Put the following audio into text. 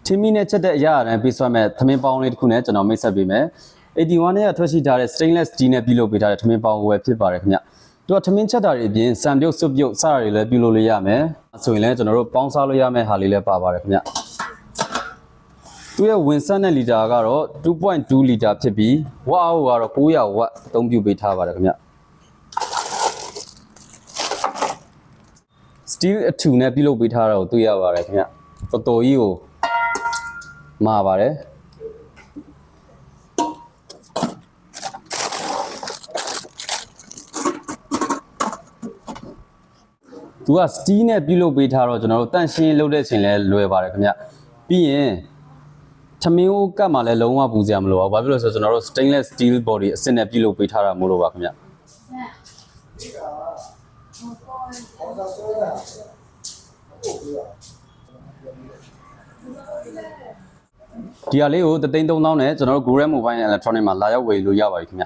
Timmy နဲ့ချက်တဲ့အရာနဲ့ပြီးသွားမဲ့သမင်းပေါင်းလေးတစ်ခုနဲ့ကျွန်တော်မိတ်ဆက်ပေးမယ်81နဲ့ထွက်ရှိထားတဲ့ stainless steel နဲ့ပြုလုပ်ပေးထားတဲ့သမင်းပေါင်းဝယ်ဖြစ်ပါတယ်ခင်ဗျသူကသမင်းချက်တာတွေအပြင်စံပြုတ်စွပ်ပြုတ်စတာတွေလည်းပြုလုပ်လို့ရမယ်ဆိုရင်လည်းကျွန်တော်တို့ပေါင်းစားလို့ရမယ့်ဟာလေးလည်းပါပါတယ်ခင်ဗျသူရဲ့ဝင်စက်တဲ့လီတာကတော့ 2.2 လီတာဖြစ်ပြီးဝက်အောက်ကတော့900ဝက်အသုံးပြုပေးထားပါတယ်ခင်ဗျsteel အထူနဲ့ပြုလုပ်ပေးထားတာကိုတွေ့ရပါတယ်ခင်ဗျတော်တော်ကြီးကိုမှာပါတယ်သူက steel နဲ့ပြုလုပ်ပေးထားတော့ကျွန်တော်တို့တန့်ရှင်းလုပ်တဲ့ချိန်လဲလွယ်ပါတယ်ခင်ဗျပြီးရင်သမင်းအိုးကတ်မှလည်းလုံးဝပူစရာမလိုပါဘူးဘာဖြစ်လို့လဲဆိုတော့ကျွန်တော်တို့ stainless steel body အစစ်နဲ့ပြုလုပ်ပေးထားတာမို့လို့ပါခင်ဗျဒီဟာလေးကို3,300နဲ့ကျွန်တော်တို့ Google Mobile Electronic မှာလာရောက်ဝယ်လို့ရပါပြီခင်ဗျ